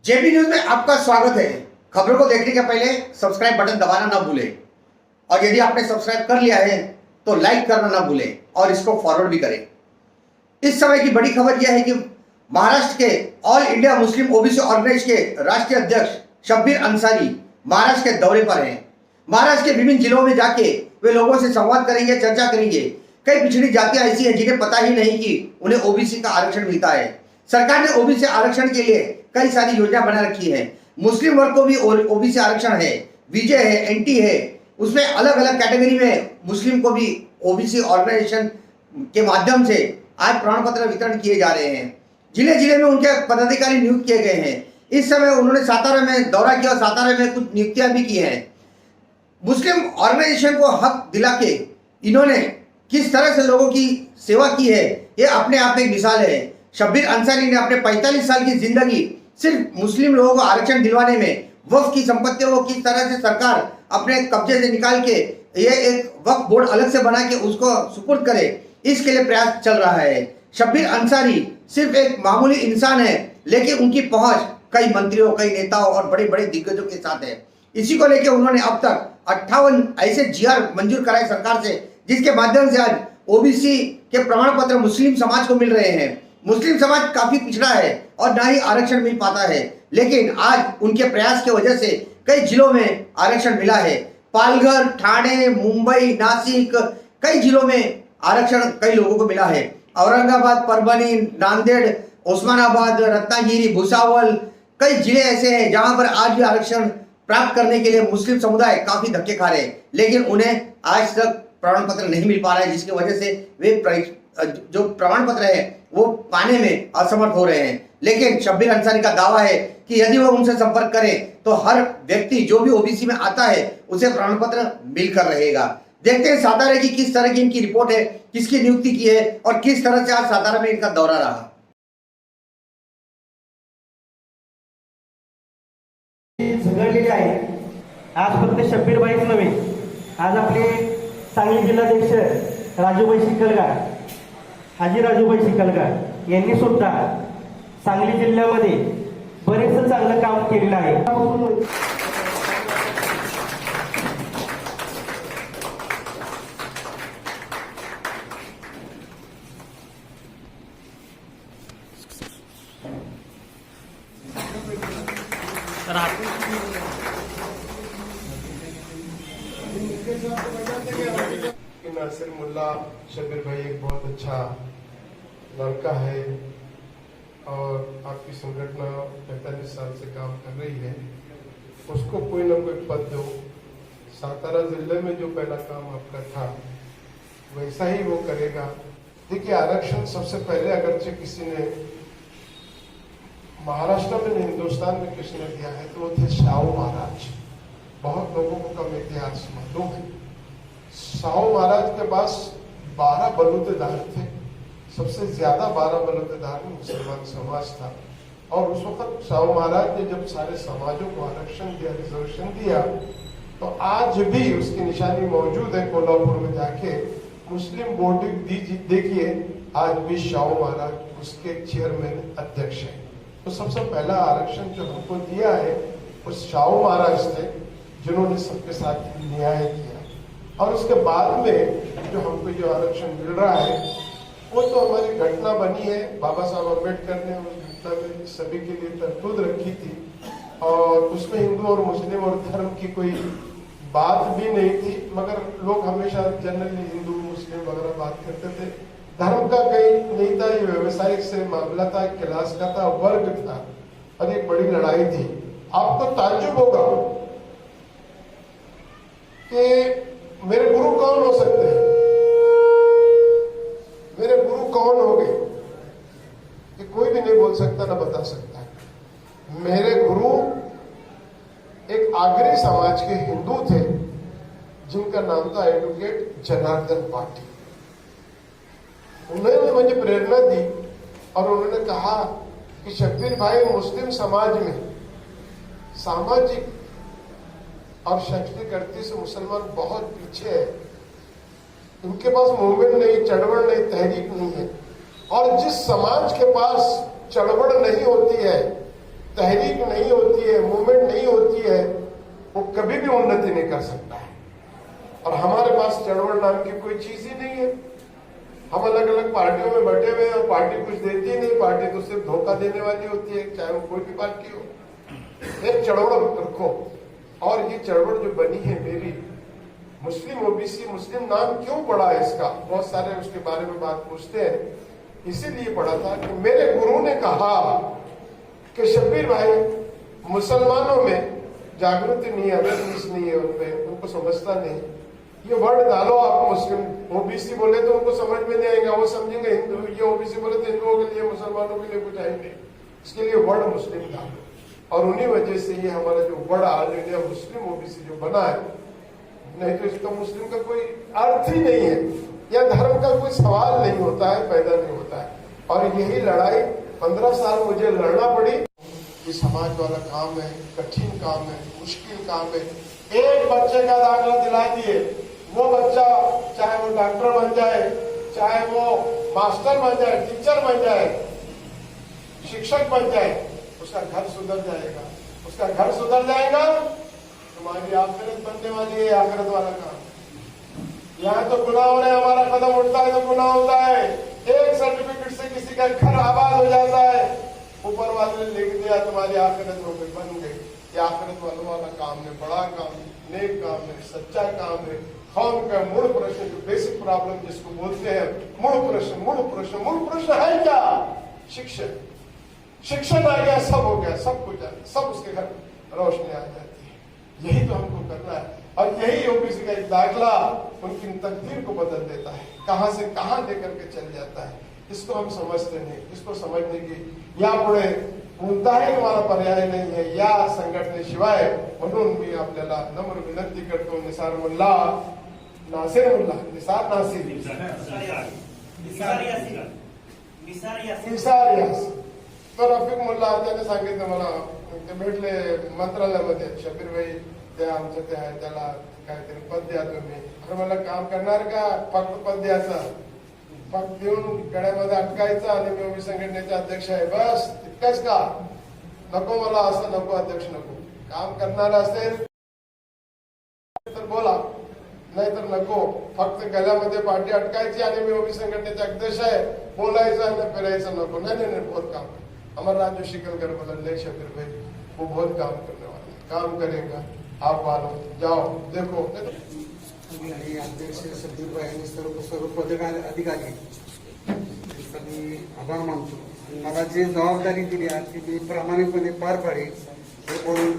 जेबी news में आपका स्वागत है। खबरों को देखने के पहले सब्सक्राइब बटन दबाना ना भूलें और यदि आपने सब्सक्राइब कर लिया है तो लाइक करना ना भूलें और इसको फॉरवर्ड भी करें। इस समय की बड़ी खबर यह है कि महाराष्ट्र के all India Muslim OBC organisation के राष्ट्रीय अध्यक्ष शब्बीर अंसारी महाराष्ट्र के दौरे पर हैं। महाराष्ट्र के विभिन्न जिलों में जाके वे लोगों से संवाद करेंगे, चर्चा करेंगे। कई पिछड़ी जातियां ऐसी हैं जिन्हें पता ही नहीं कि उन्हें ओबीसी का आरक्षण मिलता है। सरकार ने ओबीसी आरक्षण के लिए कई सारी योजना बना रखी है। मुस्लिम वर्ग को भी ओबीसी आरक्षण है, विजय है, एनटी है, उसमें अलग अलग कैटेगरी में मुस्लिम को भी ओबीसी ऑर्गेनाइजेशन के माध्यम से आज प्रमाण पत्र वितरण किए जा रहे हैं। जिले जिले में उनके पदाधिकारी नियुक्त किए गए हैं। इस समय उन्होंने सातारा में दौरा किया और सातारा में कुछ नियुक्तियां भी की हैं। मुस्लिम ऑर्गेनाइजेशन को हक दिला के इन्होंने किस तरह से लोगों की सेवा की है, ये अपने आप में एक मिसाल है। शब्बीर अंसारी ने अपने 45 साल की जिंदगी सिर्फ मुस्लिम लोगों को आरक्षण दिलवाने में, वक्फ की संपत्तियों को किस तरह से सरकार अपने कब्जे से निकाल के ये एक वक्फ बोर्ड अलग से बना के उसको सुपुर्द करे, इसके लिए प्रयास चल रहा है। शब्बीर अंसारी सिर्फ एक मामूली इंसान है, लेकिन उनकी पहुंच कई मंत्रियों, कई नेताओं और बड़े बड़े दिग्गजों के साथ है। इसी को लेकर उन्होंने अब तक 58 ऐसे जीआर मंजूर कराए सरकार से, जिसके माध्यम से आज ओबीसी के प्रमाण पत्र मुस्लिम समाज को मिल रहे हैं। मुस्लिम समाज काफी पिछड़ा है और ना ही आरक्षण मिल पाता है, लेकिन आज उनके प्रयास की वजह से कई जिलों में आरक्षण मिला है। पालघर, ठाणे, मुंबई, नासिक, कई जिलों में आरक्षण कई लोगों को मिला है। औरंगाबाद, परभनी, नांदेड़, उस्मानाबाद, रत्नागिरी, भुसावल, कई जिले ऐसे हैं जहां पर आज भी आरक्षण प्राप्त करने के लिए मुस्लिम समुदाय काफी धक्के खा रहे हैं, लेकिन उन्हें आज तक प्रमाण पत्र नहीं मिल पा रहा है, जिसकी वजह से वे जो प्रमाण पत्र है वो पाने में असमर्थ हो रहे हैं। लेकिन शब्बीर अंसारी का दावा है कि यदि वो उनसे संपर्क करें तो हर व्यक्ति जो भी ओबीसी में आता है उसे प्रमाण पत्र मिलकर रहेगा। देखते हैं सातारा की किस तरह की इनकी रिपोर्ट है, किसकी नियुक्ति की है और किस तरह से आज सातारा में इनका दौरा रहा। झगडलेले आहे। आज फक्त शब्बीर बाईच नव्हे, आज आपले सांगली जिल्हाध्यक्ष राजूभाई शिकलगार, हाजी राजूभाई शिकलगार यांनी सुद्धा सांगली जिल्ह्यामध्ये बरेच चांगलं काम केलेलं आहे। नासिर मुल्ला शब्बीर भाई एक बहुत अच्छा लड़का है और आपकी संगठन 45 साल से काम कर रही है, उसको कोई ना कोई पद दो। सातारा जिले में जो पहला काम आपका था वैसा ही वो करेगा। देखिए, आरक्षण सबसे पहले अगरचे किसी ने महाराष्ट्र में नहीं, हिंदुस्तान में किसने दिया है तो वो थे शाहू महाराज। बहुत लोगों को कम इतिहास मालूम है। शाहू महाराज के पास 12 बलूतेदार थे, सबसे ज्यादा 12 बलूतेदार में मुसलमान समाज था। और उस वक्त शाहू महाराज ने जब सारे समाजों को आरक्षण दिया, रिजर्वेशन दिया, तो आज भी उसकी निशानी मौजूद है। कोल्हापुर में जाके मुस्लिम बोर्डिंग देखिए, आज भी शाहू महाराज उसके चेयरमैन, अध्यक्ष है। तो सबसे पहला आरक्षण जो हमको दिया है वो शाहू महाराज थे, जिन्होंने सबके साथ न्याय किया। और उसके बाद में जो हमको जो आरक्षण मिल रहा है वो तो हमारी घटना बनी है। बाबा साहब अम्बेडकर ने उस घटना में सभी के लिए तरतूद रखी थी और उसमें हिंदू और मुस्लिम और धर्म की कोई बात भी नहीं थी, मगर लोग हमेशा जनरली हिंदू मुस्लिम वगैरह बात करते थे। धर्म का कहीं नहीं था, ये व्यवसायिक से मामला था, क्लास का था, वर्ग था और एक बड़ी लड़ाई थी। आपको ताज्जुब होगा कि मेरे गुरु कौन हो सकते हैं, मेरे गुरु कौन हो गए, कि कोई भी नहीं बोल सकता ना बता सकता है। मेरे गुरु एक आगरी समाज के हिंदू थे जिनका नाम था एडवोकेट जनार्दन पाटिल। उन्होंने मुझे प्रेरणा दी और उन्होंने कहा कि शब्बीर भाई, मुस्लिम समाज में सामाजिक और शैक्षणिक अर्थ से मुसलमान बहुत पीछे है। इनके पास मूवमेंट नहीं, चढ़वड़ नहीं, तहरीक नहीं है। और जिस समाज के पास चढ़वड़ नहीं होती है तहरीक नहीं होती है, मूवमेंट नहीं होती है, वो कभी भी उन्नति नहीं कर सकता है। और हमारे पास चळवळ नाम की कोई चीज ही नहीं है। हम अलग अलग पार्टियों में बैठे हुए हैं और पार्टी कुछ देती नहीं, पार्टी तो सिर्फ धोखा देने वाली होती है, चाहे वो कोई भी पार्टी हो। एक चळवळ रखो। और ये चळवळ जो बनी है मेरी, मुस्लिम ओबीसी, मुस्लिम नाम क्यों पड़ा है इसका, बहुत सारे उसके बारे में बात पूछते हैं। इसीलिए पड़ा था कि मेरे गुरु ने कहा कि शब्बीर भाई, मुसलमानों में जागृति नहीं है, अवेयरनेस नहीं है, उनमें उनको समझता नहीं। ये वर्ड डालो आप, मुस्लिम ओबीसी बोले तो उनको समझ में नहीं आएगा, वो समझेंगे हिंदू, ये ओबीसी बोले तो हिंदुओं के लिए, मुसलमानों के लिए कुछ आएंगे। इसके लिए वर्ड मुस्लिम डालो। और उन्हीं वजह से ये हमारा जो word all India Muslim OBC जो बना है, नहीं तो इसका मुस्लिम का कोई अर्थ ही नहीं है, या धर्म का कोई सवाल नहीं होता है, पैदा नहीं होता है। और यही लड़ाई 15 साल मुझे लड़ना पड़ी। ये समाज वाला काम है, कठिन काम है, मुश्किल काम है। एक बच्चे का दाखला दिला दिए, वो बच्चा चाहे वो डॉक्टर बन जाए, चाहे वो मास्टर बन जाए, टीचर बन जाए, शिक्षक बन जाए, उसका घर सुधर जाएगा। उसका घर सुधर जाएगा, तुम्हारी आखिरत बनने वाली है, आखिरत वाला काम। यहाँ तो गुनाह हो रहे, हमारा कदम उठता है तो गुनाह होता है। एक सर्टिफिकेट से किसी का घर आबाद हो जाता है, ऊपर वाले ने लिख दिया तुम्हारी आखिरत हो गई, बन गई। ये आखिरत वाला काम है, बड़ा काम है, नेक काम है, सच्चा काम है। कौम का मूल प्रश्न, जो बेसिक प्रॉब्लम जिसको बोलते हैं, मूल प्रश्न है क्या? शिक्षण। शिक्षण आ गया, सब हो गया, सब कुछ आ गया, सब उसके घर रोशनी आ जाती है। यही तो हमको करना है। और यही ओबीसी का एक दाखला उनकी तकदीर को बदल देता है, कहां से कहां लेकर के चल जाता है। इसको हम समझते नहीं। इसको समझने की यापुढे कोणताही तुम्हाला पर्याय नाही आहे या संघटनेशिवाय। म्हणून मी आपल्याला नम्र विनंती करतो, निसार मुल्ला, नासिर मुल्ला, निसार नासिर, निसार यास, तो रफिक मुल्ला त्याने सांगितलं मला, ते भेटले मंत्रालयामध्ये, शबीर भाई ते आमचं ते आहे, त्याला काहीतरी पद द्या तुम्ही। अरे मला काम करणार का, फक्त पद द्यायचं, फक्त देऊन गळ्यामध्ये अटकायचं आणि मी ओबीसी संघटनेचे अध्यक्ष आहे, बस इतकंच का? नको मला, असं नको अध्यक्ष, नको। काम करणार असेल तर बोला, नाहीतर नको। फक्त गळ्यामध्ये पाठी अटकायची आणि मी ओबीसी संघटनेचे अध्यक्ष आहे बोलायचं आणि फिरायचं नको। नहीं, बहुत काम। हमारा राजू शिकलकर बदल शबीर भाई, वो बहुत काम करने वाले, काम करेगा। आप वालों जाओ, देखो। अध्यक्ष शब्बीर भाई आणि सर्व पदाधिकारी यांचा मी आभार मानतो। मला जी जबाबदारी दिली आहे ती मी प्रामाणिकपणे पार पाडेल हे बोलून